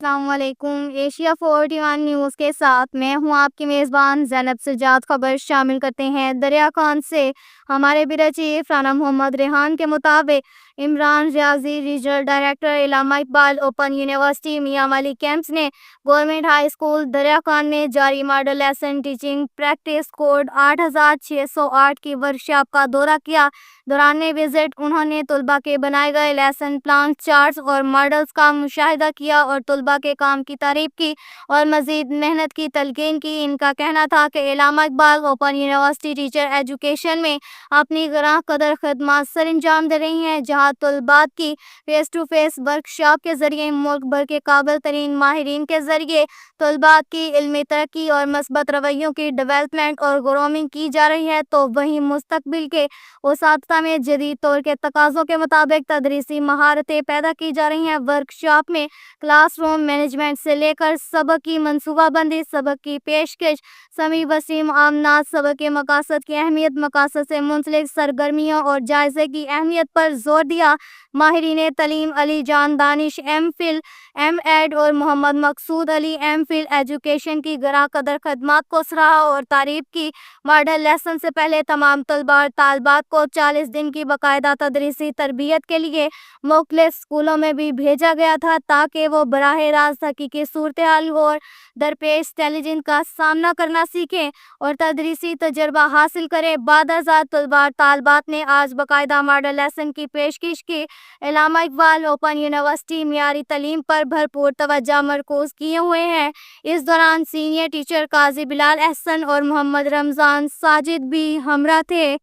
السلام علیکم۔ Asia 41 news کے ساتھ میں ہوں آپ کی میزبان زینب سجاد۔ خبر شامل کرتے ہیں۔ دریا خان سے ہمارے بیورو چیف رانا محمد ریحان کے مطابق عمران ریاضی ریجنل ڈائریکٹر علامہ اقبال اوپن یونیورسٹی میاں والی کیمپس نے گورنمنٹ ہائی اسکول دریا خان میں جاری model lesson teaching practice code 8608 کی ورکشاپ کا دورہ کیا۔ دوران وزٹ انہوں نے طلباء کے بنائے گئے لیسن پلان، چارٹس اور ماڈلز کا مشاہدہ کیا اور طلباء کے کام کی تعریف کی اور مزید محنت کی تلقین کی۔ ان کا کہنا تھا کہ علامہ Iqbal open university teacher education میں اپنی گراں قدر خدمات سر انجام دے رہی ہیں، جہاں طلباء کی فیس ٹو فیس ورکشاپ کے ذریعے ملک بھر کے قابل ترین ماہرین کے ذریعے طلباء کی علمی ترقی اور مثبت رویوں کی ڈیولپمنٹ اور گرومنگ کی جا رہی ہے، تو وہیں مستقبل کے اساتذہ میں جدید دور کے تقاضوں کے مطابق تدریسی مہارتیں پیدا کی جا رہی ہیں۔ ورکشاپ میں کلاس روم مینجمنٹ سے لے کر سبق کی منصوبہ بندی، سبق کی پیشکش، سمیع وسیع معاونات، سبق کے مقاصد کی اہمیت، مقاصد سے منسلک سرگرمیوں اور جائزے کی اہمیت پر زور دیا۔ ماہرین تعلیم علی جان دانش ایم فل، ایم ایڈ اور محمد مقصود علی ایم فل ایجوکیشن کی گراں قدر خدمات کو سراہا اور تعریف کی۔ ماڈل لیسن سے پہلے تمام طلباء اور طالبات کو 40 دن کی باقاعدہ تدریسی تربیت کے لیے مختلف اسکولوں میں بھی بھیجا گیا تھا تاکہ وہ براہ راست حقیقی صورتحال اور درپیش چیلنجز کا سامنا کرنا سیکھیں اور تدریسی تجربہ حاصل کریں۔ بعد ازاں طلباء اور طالبات نے آج باقاعدہ ماڈل لیسن کی پیشکش کی۔ علامہ اقبال اوپن یونیورسٹی معیاری تعلیم پر بھرپور توجہ مرکوز کیے ہوئے ہے۔ اس دوران سینئر ٹیچر قاضی بلال احسن اور محمد رمضان ساجد بھی ہمراہ تھے۔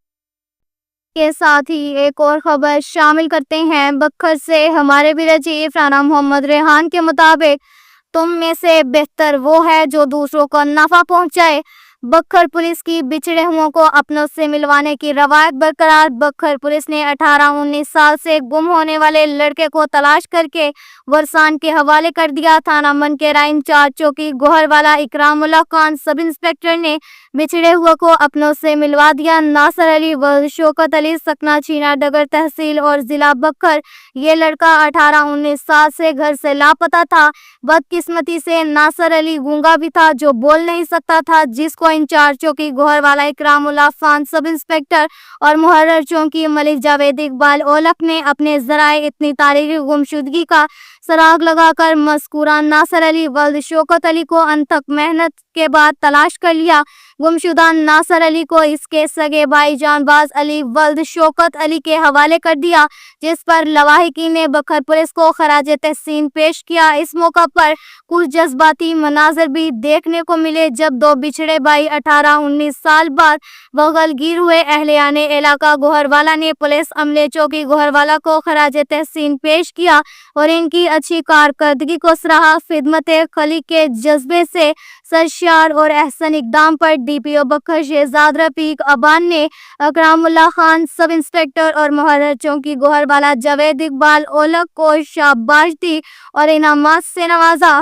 کے ساتھ ہی ایک اور خبر شامل کرتے ہیں۔ بکھر سے ہمارے بیورو چیف رانا محمد ریحان کے مطابق تم میں سے بہتر وہ ہے جو دوسروں کو نفع پہنچائے۔ بکھر پولیس کی بچھڑے ہوں کو اپنوں سے ملوانے کی روایت برقرار۔ بکھر پولیس نے 18-19 سال سے گم ہونے والے لڑکے کو تلاش کر کے ورثاء کے حوالے کر دیا۔ تھانہ منکیرا انچارج چوکی گوہر والا اکرام اللہ خان سب انسپکٹر نے بچھڑے ہوئے کو اپنوں سے ملوا دیا۔ ناصر علی ولد شوکت علی سکنہ چھینا ڈگر تحصیل اور ضلع بکھر، یہ لڑکا 18-19 سال سے گھر سے لاپتہ تھا۔ بدقسمتی سے ناصر علی گونگا بھی تھا جو بول نہیں سکتا تھا، جس کو انچارج چوکی گوہر والا اکرام اللہ خان سب انسپکٹر اور محرر چوکی ملک جاوید اقبال اولکھ نے اپنے ذرائع اتنی تاریخی گمشدگی کا سراغ لگا کر مذکورہ ناصر علی ولد شوکت علی کو انتھک محنت کے بعد تلاش کر لیا۔ گمشدہ ناصر علی کو اس کے سگے بھائی جان باز علی ولد شوکت علی کے حوالے کر دیا، جس پر لواحقین نے بکھر پولیس کو خراج تحسین پیش کیا۔ اس موقع پر کچھ جذباتی مناظر بھی دیکھنے کو ملے جب دو بچھڑے بھائی 18-19 سال بعد بغل گیر ہوئے۔ اہلیان علاقہ گوہر والا نے پولیس عملے چوکی گوہر والا کو خراج تحسین پیش کیا اور ان کی اچھی کارکردگی کو سراہا۔ خدمت خلق کے جذبے سے سرشار اور احسن اقدام پر ڈی پی او بکھر شہزاد رفیق ابان نے اکرام اللہ خان سب انسپکٹر اور محرر چوکی گوہر والا جاوید اقبال اولکھ کو شاباش دی اور انعامات سے نوازا۔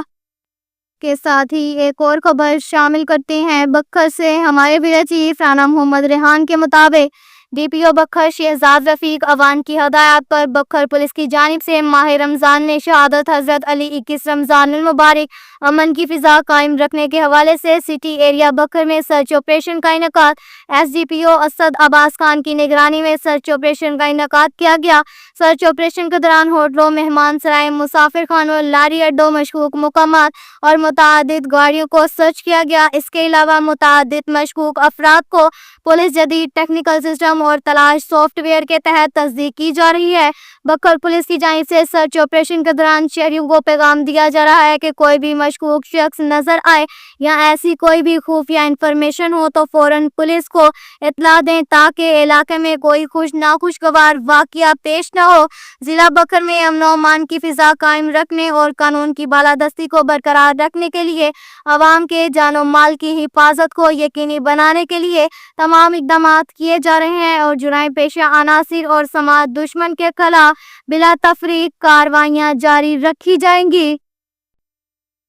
کے ساتھ ہی ایک اور خبر شامل کرتے ہیں۔ بکھر سے ہمارے بیورو چیف رانا محمد ریحان کے مطابق ڈی پی او بکھر شہزاد رفیق اوان کی ہدایات پر بکھر پولیس کی جانب سے ماہ رمضان میں شہادت حضرت علی 21 رمضان المبارک امن کی فضا قائم رکھنے کے حوالے سے سٹی ایریا بکھر میں سرچ آپریشن کا انعقاد۔ ایس ڈی پی او اسد عباس خان کی نگرانی میں سرچ آپریشن کا انعقاد کیا گیا۔ سرچ آپریشن کے دوران ہوٹلوں، مہمان سرائے، مسافر خانوں، لاری اڈوں، مشکوک مقامات اور متعدد گاڑیوں کو سرچ کیا گیا۔ اس کے علاوہ متعدد مشکوک افراد کو پولیس جدید ٹیکنیکل سسٹم اور تلاش سافٹ ویئر کے تحت تصدیق کی جا رہی ہے۔ بکھر پولیس کی جانب سے سرچ آپریشن کے دوران شہریوں کو پیغام دیا جا رہا ہے کہ کوئی بھی مشکوک شخص نظر آئے یا ایسی کوئی بھی خفیہ انفارمیشن ہو تو فوراً پولیس کو اطلاع دیں تاکہ علاقے میں کوئی ناخوشگوار واقعہ پیش نہ ہو۔ ضلع بکھر میں امن و امان کی فضا قائم رکھنے اور قانون کی بالادستی کو برقرار رکھنے کے لیے عوام کے جان و مال کی حفاظت کو یقینی بنانے کے لیے تمام اقدامات کیے جا رہے ہیں اور جرائم پیشہ عناصر اور سماعت دشمن کے خلاف بلا تفریق کارروائیاں جاری رکھی جائیں گی۔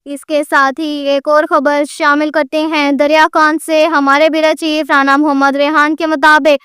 اس کے ساتھ ہی ایک اور خبر شامل کرتے ہیں۔ دریا خان سے ہمارے بیورو چیف رانا محمد ریحان کے مطابق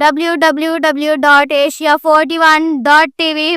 www.asia41.tv